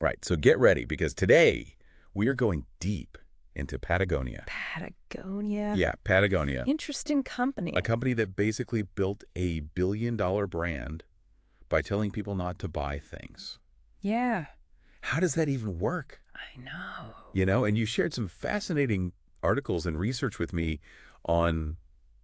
Right. So get ready because today we are going deep into Patagonia. Patagonia? Yeah, Patagonia. Interesting company. A company that basically built a billion-dollar brand by telling people not to buy things. Yeah. How does that even work? I know. And you shared some fascinating articles and research with me on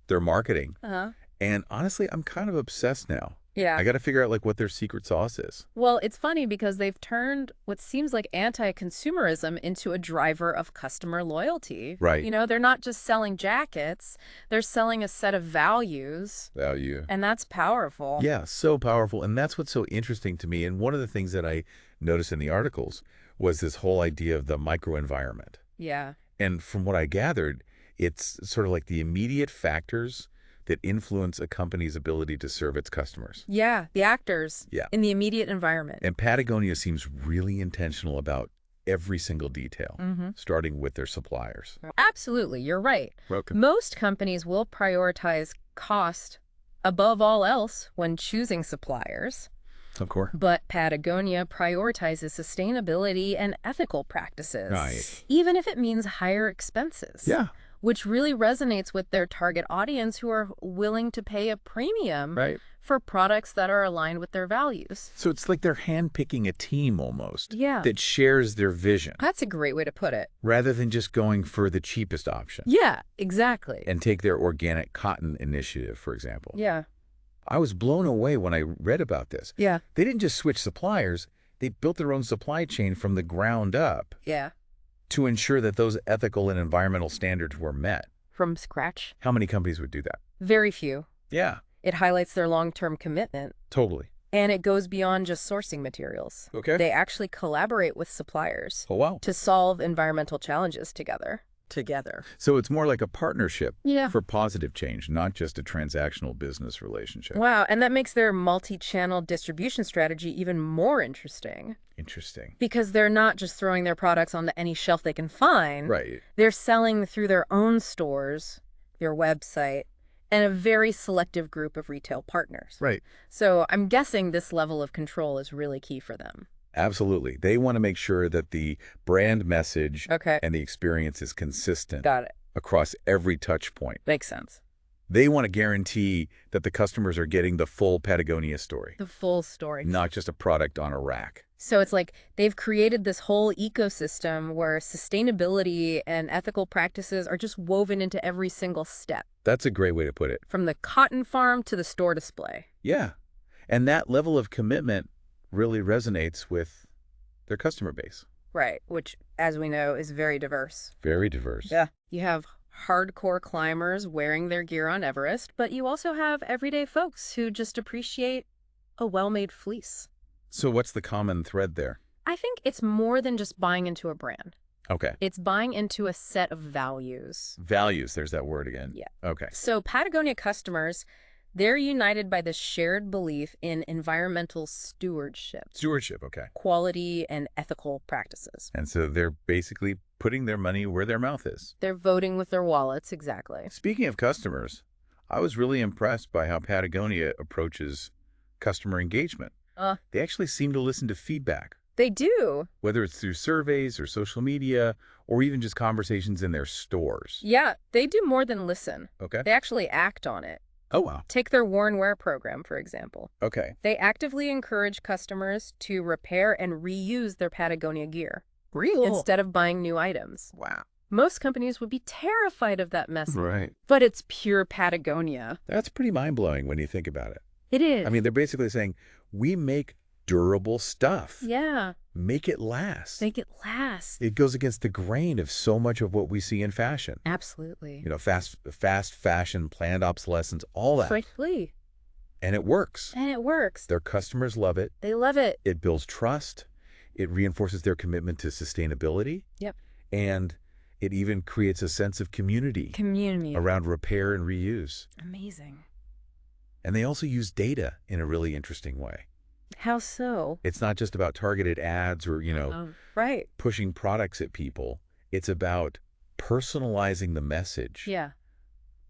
their marketing. Uh-huh. And honestly, I'm kind of obsessed now. Yeah. I got to figure out what their secret sauce is. Well, it's funny because they've turned what seems like anti-consumerism into a driver of customer loyalty. Right. They're not just selling jackets, they're selling a set of values. Value. And that's powerful. Yeah, so powerful. And that's what's so interesting to me. And one of the things that I noticed in the articles was this whole idea of the microenvironment. Yeah. And from what I gathered, it's sort of like the immediate factors that influence a company's ability to serve its customers. Yeah, the actors in the immediate environment. And Patagonia seems really intentional about every single detail, starting with their suppliers. Absolutely, you're right. Okay. Most companies will prioritize cost above all else when choosing suppliers. Of course. But Patagonia prioritizes sustainability and ethical practices, Right. even if it means higher expenses. Yeah. Which really resonates with their target audience who are willing to pay a premium for products that are aligned with their values. So it's like they're handpicking a team almost Yeah. that shares their vision That's a great way to put it. rather than just going for the cheapest option. Yeah, exactly. And take their organic cotton initiative, for example. Yeah. I was blown away when I read about this. Yeah. They didn't just switch suppliers. They built their own supply chain from the ground up Yeah. to ensure that those ethical and environmental standards were met. From scratch. How many companies would do that? Very few. Yeah, It highlights their long-term commitment. totally. And it goes beyond just sourcing materials. Okay. They actually collaborate with suppliers Oh, wow. to solve environmental challenges together. So it's more like a partnership Yeah. for positive change, not just a transactional business relationship. Wow, and that makes their multi-channel distribution strategy even more interesting. Interesting. Because they're not just throwing their products onto any shelf they can find. Right. They're selling through their own stores, their website, and a very selective group of retail partners. Right. So I'm guessing this level of control is really key for them. Absolutely. They want to make sure that the brand message Okay. and the experience is consistent Got it. across every touch point. Makes sense. They want to guarantee that the customers are getting the full Patagonia story, The full story. not just a product on a rack. So it's like they've created this whole ecosystem where sustainability and ethical practices are just woven into every single step, That's a great way to put it. from the cotton farm to the store display. Yeah. And that level of commitment really resonates with their customer base. Right, which, as we know, is very diverse. Very diverse. Yeah. You have hardcore climbers wearing their gear on Everest, but you also have everyday folks who just appreciate a well-made fleece. So what's the common thread there? I think it's more than just buying into a brand. Okay. It's buying into a set of values. Values, there's that word again. Yeah. Okay. So Patagonia customers, they're united by this shared belief in environmental stewardship, Stewardship, okay. quality, and ethical practices. And so they're basically putting their money where their mouth is. They're voting with their wallets, exactly. Speaking of customers, I was really impressed by how Patagonia approaches customer engagement. They actually seem to listen to feedback, They do. whether it's through surveys or social media or even just conversations in their stores. Yeah, they do more than listen. Okay. They actually act on it. Oh, wow. Take their Worn Wear program, for example. Okay. They actively encourage customers to repair and reuse their Patagonia gear instead of buying new items. Wow. Most companies would be terrified of that message. Right. But it's pure Patagonia. That's pretty mind-blowing when you think about it. It is. I mean, they're basically saying, we make durable stuff. Yeah. Make it last. Make it last. It goes against the grain of so much of what we see in fashion. Absolutely. Fast fashion, planned obsolescence, all that. Precisely. And it works. And it works. Their customers love it. They love it. It builds trust. It reinforces their commitment to sustainability. Yep. And it even creates a sense of community around repair and reuse. Amazing. And they also use data in a really interesting way. How so? It's not just about targeted ads or, Right. pushing products at people. It's about personalizing the message Yeah.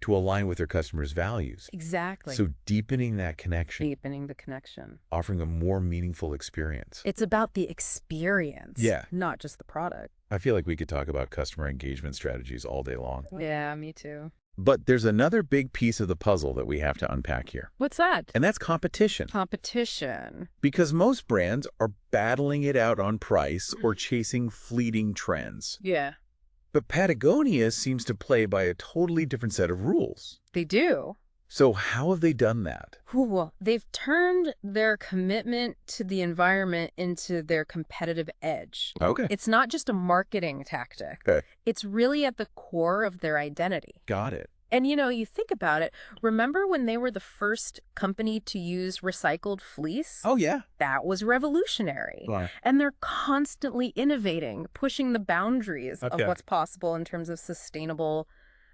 to align with their customers' values. Exactly. So deepening that connection, Deepening the connection. offering a more meaningful experience. It's about the experience, Yeah. not just the product. I feel like we could talk about customer engagement strategies all day long. Yeah, me too. But there's another big piece of the puzzle that we have to unpack here, What's that? and that's competition. Competition. Because most brands are battling it out on price or chasing fleeting trends. Yeah, But Patagonia seems to play by a totally different set of rules. they do. So how have they done that? Well, they've turned their commitment to the environment into their competitive edge. Okay. It's not just a marketing tactic. Okay. It's really at the core of their identity. Got it. And, you think about it. Remember when they were the first company to use recycled fleece? Oh, yeah. That was revolutionary. Wow. And they're constantly innovating, pushing the boundaries of Okay. what's possible in terms of sustainable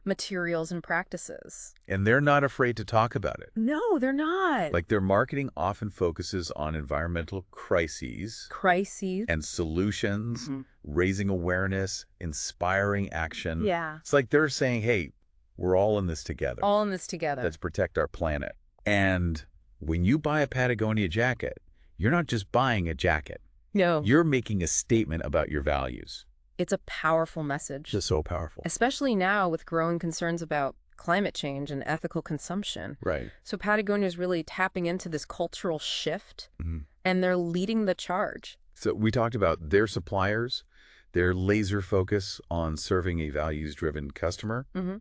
materials and practices. And they're not afraid to talk about it. No, they're not. Like their marketing often focuses on environmental crises Crises. and solutions, raising awareness, inspiring action. Yeah. It's like they're saying, hey, we're all in this together. All in this together. Let's protect our planet. And when you buy a Patagonia jacket, you're not just buying a jacket. No. You're making a statement about your values. It's a powerful message. Just so powerful. Especially now with growing concerns about climate change and ethical consumption. Right. So Patagonia is really tapping into this cultural shift, Mhm. and they're leading the charge. So we talked about their suppliers, their laser focus on serving a values-driven customer, Mm-hmm.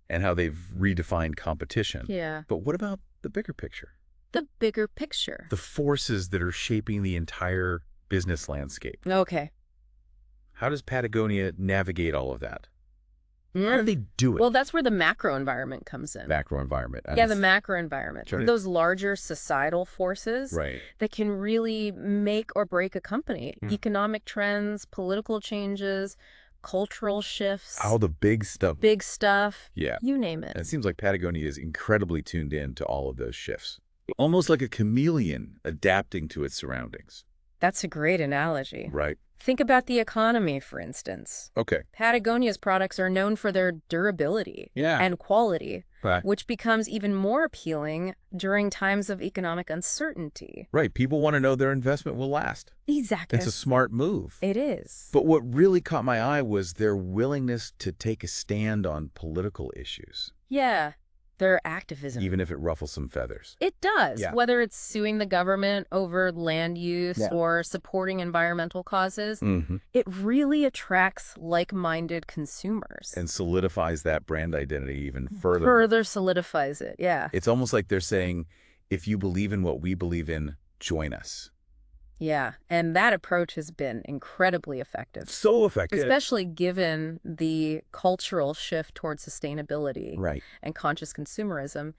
and how they've redefined competition. Yeah. But what about the bigger picture? The bigger picture. The forces that are shaping the entire business landscape. Okay. How does Patagonia navigate all of that? How do they do it? Well, that's where the macro environment comes in. Macro environment. Yeah, the macro environment. Sure. Those larger societal forces Right. that can really make or break a company. Economic trends, political changes, cultural shifts, All the big stuff. big stuff, Yeah. you name it. And it seems like Patagonia is incredibly tuned in to all of those shifts. Almost like a chameleon adapting to its surroundings. That's a great analogy. Right. Think about the economy, for instance. Okay. Patagonia's products are known for their durability Yeah. and quality, Right. which becomes even more appealing during times of economic uncertainty. Right. People want to know their investment will last. Exactly. It's a smart move. It is. But what really caught my eye was their willingness to take a stand on political issues, Yeah, their activism. even if it ruffles some feathers. It does, Yeah. whether it's suing the government over land use or supporting environmental causes. Mm-hmm. It really attracts like-minded consumers. And solidifies that brand identity even further. Further solidifies it, yeah. It's almost like they're saying, if you believe in what we believe in, join us. Yeah, and that approach has been incredibly effective, So effective. especially given the cultural shift towards sustainability Right. and conscious consumerism.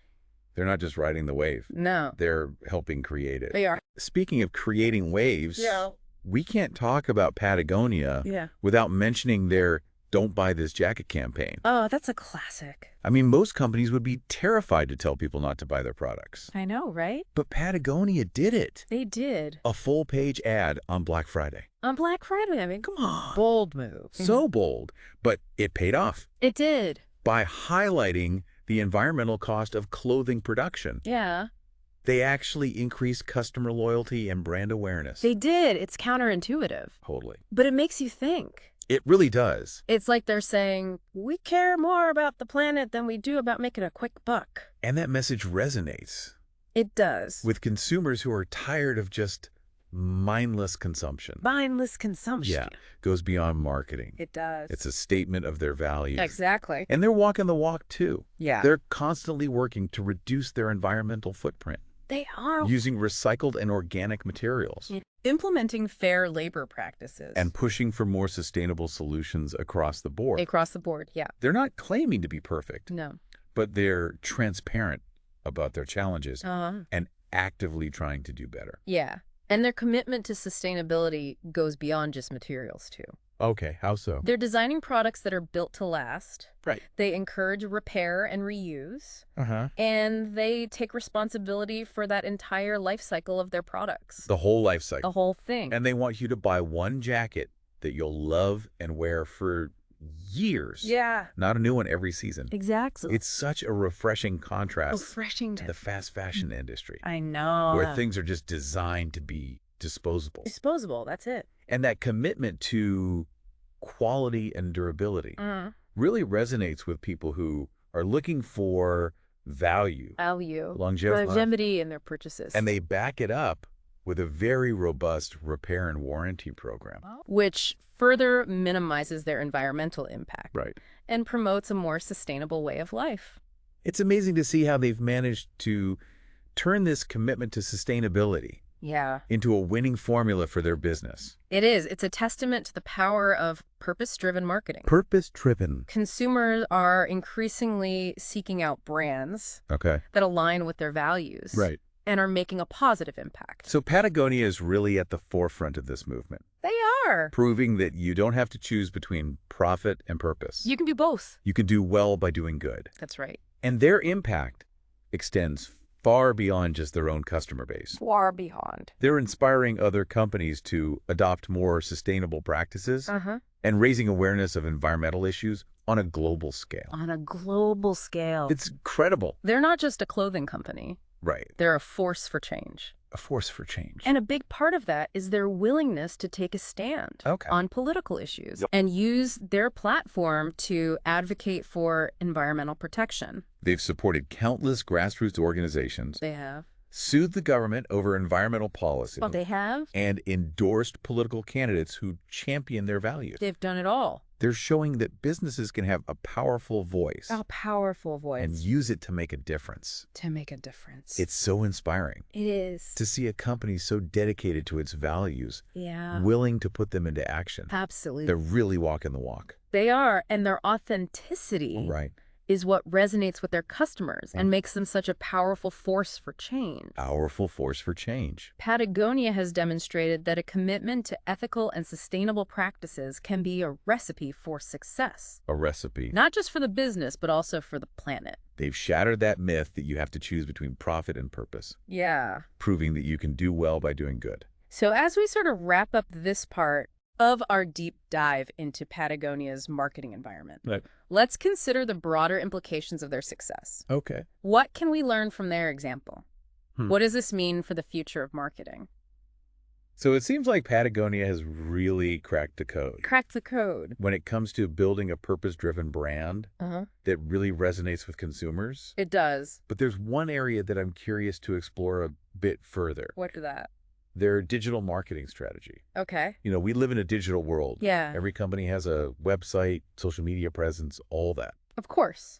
They're not just riding the wave. No, They're helping create it. they are. Speaking of creating waves, Yeah. we can't talk about Patagonia Yeah. without mentioning their Don't Buy This Jacket campaign. Oh, that's a classic. I mean, most companies would be terrified to tell people not to buy their products. I know, right? But Patagonia did it. They did. A full-page ad on Black Friday. On Black Friday, I mean, Come on. bold move. So bold. But it paid off It did. by highlighting the environmental cost of clothing production. Yeah, They actually increased customer loyalty and brand awareness. they did. It's counterintuitive, Totally. but it makes you think. It really does. It's like they're saying, we care more about the planet than we do about making a quick buck. And that message resonates It does. with consumers who are tired of just mindless consumption. Mindless consumption. Yeah, goes beyond marketing. It does. It's a statement of their values. Exactly. And they're walking the walk too. Yeah. They're constantly working to reduce their environmental footprint They are. using recycled and organic materials Implementing fair labor practices. and pushing for more sustainable solutions across the board. Across the board, yeah. They're not claiming to be perfect, No. but they're transparent about their challenges Uh-huh. and actively trying to do better. Yeah. And their commitment to sustainability goes beyond just materials, too. Okay, how so? They're designing products that are built to last. Right. They encourage repair and reuse. Uh-huh. And they take responsibility for that entire life cycle of their products. The whole life cycle. The whole thing. And they want you to buy one jacket that you'll love and wear for years. Yeah. Not a new one every season. Exactly. It's such a refreshing contrast Refreshing to the fast fashion industry, I know. where things are just designed to be disposable. Disposable, that's it. And that commitment to quality and durability really resonates with people who are looking for value, longevity in their purchases. and they back it up with a very robust repair and warranty program. Which further minimizes their environmental impact. Right. And promotes a more sustainable way of life. It's amazing to see how they've managed to turn this commitment to sustainability into a winning formula for their business. It is. It's a testament to the power of purpose-driven marketing. Purpose-driven. Consumers are increasingly seeking out brands that align with their values. Right. And are making a positive impact. So Patagonia is really at the forefront of this movement. They are. Proving that you don't have to choose between profit and purpose. You can do both. You can do well by doing good. That's right. And their impact extends far beyond just their own customer base. Far beyond. They're inspiring other companies to adopt more sustainable practices and raising awareness of environmental issues on a global scale. On a global scale. It's incredible. They're not just a clothing company. Right. They're a force for change. A force for change. And a big part of that is their willingness to take a stand on political issues and use their platform to advocate for environmental protection. They've supported countless grassroots organizations. They have. Sued the government over environmental policy. Well, they have. And endorsed political candidates who champion their values. They've done it all. They're showing that businesses can have a powerful voice. A powerful voice. And use it to make a difference. To make a difference. It's so inspiring. It is. To see a company so dedicated to its values. Yeah. Willing to put them into action. Absolutely. They're really walking the walk. They are. And their authenticity is what resonates with their customers and makes them such a powerful force for change. Powerful force for change. Patagonia has demonstrated that a commitment to ethical and sustainable practices can be a recipe for success. A recipe. Not just for the business, but also for the planet. They've shattered that myth that you have to choose between profit and purpose. Yeah. Proving that you can do well by doing good. So as we sort of wrap up this part of our deep dive into Patagonia's marketing environment, let's consider the broader implications of their success. Okay. What can we learn from their example? What does this mean for the future of marketing? So it seems like Patagonia has really cracked the code. Cracked the code. When it comes to building a purpose-driven brand that really resonates with consumers. It does. But there's one area that I'm curious to explore a bit further. What's that? Their digital marketing strategy. Okay. You know, we live in a digital world. Yeah. Every company has a website, social media presence, all that. Of course.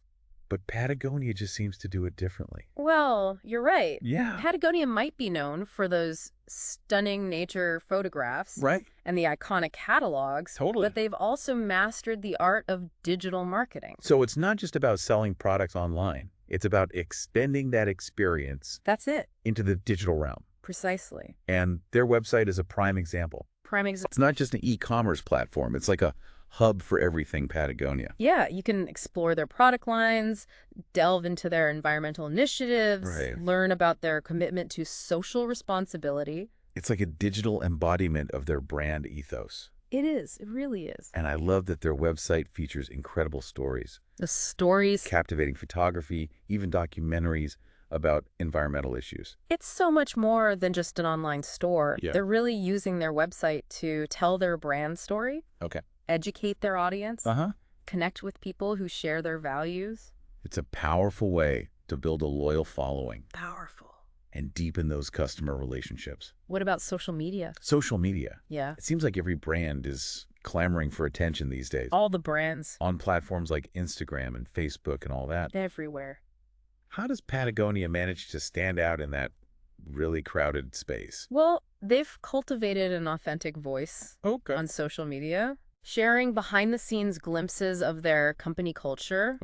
But Patagonia just seems to do it differently. Well, you're right. Yeah. Patagonia might be known for those stunning nature photographs. Right. And the iconic catalogs. Totally. But they've also mastered the art of digital marketing. So it's not just about selling products online. It's about extending that experience. That's it. Into the digital realm. Precisely. And their website is a prime example. It's not just an e-commerce platform. It's like a hub for everything Patagonia. Yeah, you can explore their product lines, delve into their environmental initiatives, learn about their commitment to social responsibility. It's like a digital embodiment of their brand ethos. It is. It really is. And I love that their website features incredible stories. The stories. Captivating photography, even documentaries about environmental issues. It's so much more than just an online store. Yeah. They're really using their website to tell their brand story. Okay. Educate their audience. Connect with people who share their values. It's a powerful way to build a loyal following. Powerful. And deepen those customer relationships. What about social media? Social media. Yeah. It seems like every brand is clamoring for attention these days. All the brands. On platforms like Instagram and Facebook and all that. Everywhere. How does Patagonia manage to stand out in that really crowded space? Well, they've cultivated an authentic voice on social media, sharing behind-the-scenes glimpses of their company culture,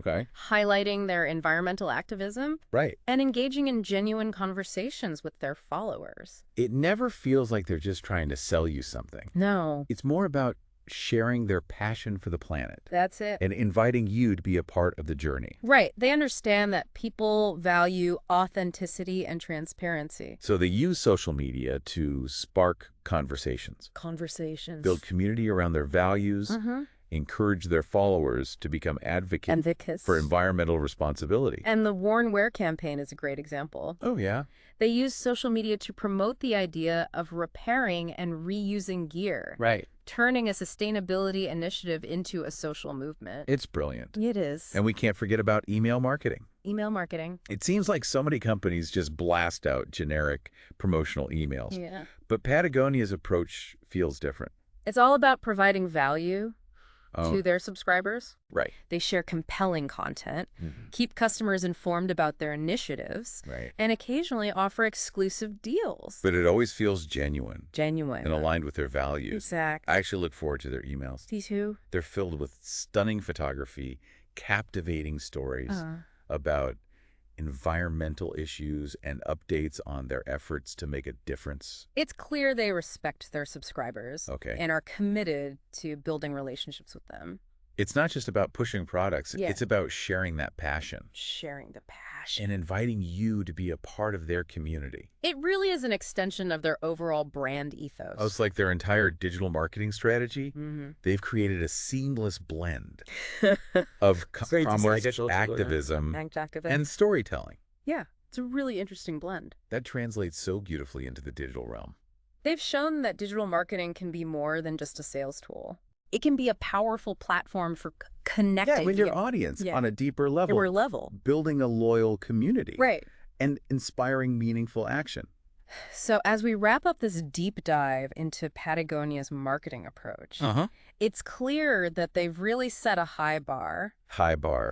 highlighting their environmental activism, and engaging in genuine conversations with their followers. It never feels like they're just trying to sell you something. No. It's more about sharing their passion for the planet. That's it. And inviting you to be a part of the journey. Right. They understand that people value authenticity and transparency. So they use social media to spark conversations. Conversations. Build community around their values. encourage their followers to become advocates for environmental responsibility. And the Worn Wear campaign is a great example. Oh, yeah? They use social media to promote the idea of repairing and reusing gear. Right. Turning a sustainability initiative into a social movement. It's brilliant. It is. And we can't forget about email marketing. Email marketing. It seems like so many companies just blast out generic promotional emails. Yeah. But Patagonia's approach feels different. It's all about providing value to their subscribers. Right. They share compelling content, keep customers informed about their initiatives, and occasionally offer exclusive deals. But it always feels genuine. Genuine. And aligned with their values. Exactly. I actually look forward to their emails. These who? They're filled with stunning photography, captivating stories about environmental issues and updates on their efforts to make a difference. It's clear they respect their subscribers and are committed to building relationships with them. It's not just about pushing products. It's about sharing that passion. Sharing the passion. And inviting you to be a part of their community. It really is an extension of their overall brand ethos. Oh, it's like their entire digital marketing strategy. They've created a seamless blend of commerce, activism, and storytelling. Yeah, it's a really interesting blend. That translates so beautifully into the digital realm. They've shown that digital marketing can be more than just a sales tool. It can be a powerful platform for connecting with your audience on a deeper level. Building a loyal community. Right. And inspiring meaningful action. So as we wrap up this deep dive into Patagonia's marketing approach, it's clear that they've really set a high bar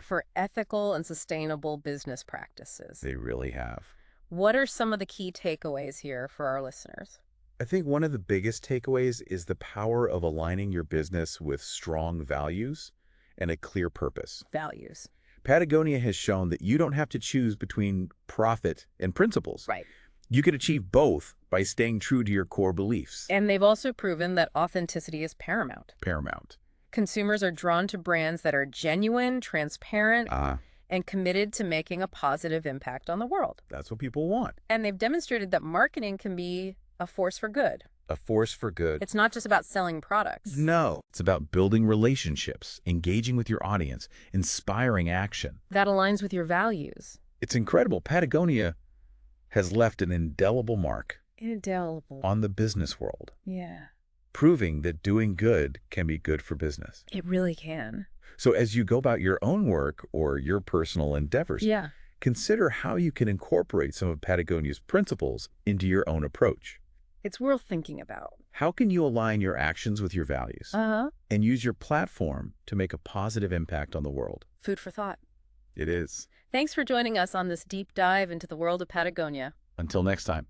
for ethical and sustainable business practices. They really have. What are some of the key takeaways here for our listeners? I think one of the biggest takeaways is the power of aligning your business with strong values and a clear purpose. Values. Patagonia has shown that you don't have to choose between profit and principles. Right. You can achieve both by staying true to your core beliefs. And they've also proven that authenticity is paramount. Consumers are drawn to brands that are genuine, transparent, and committed to making a positive impact on the world. That's what people want. And they've demonstrated that marketing can be a force for good. A force for good. It's not just about selling products. No. It's about building relationships, engaging with your audience, inspiring action. That aligns with your values. It's incredible. Patagonia has left an indelible mark on the business world. Yeah. Proving that doing good can be good for business. It really can. So as you go about your own work or your personal endeavors, consider how you can incorporate some of Patagonia's principles into your own approach. It's worth thinking about. How can you align your actions with your values and use your platform to make a positive impact on the world? Food for thought. It is. Thanks for joining us on this deep dive into the world of Patagonia. Until next time.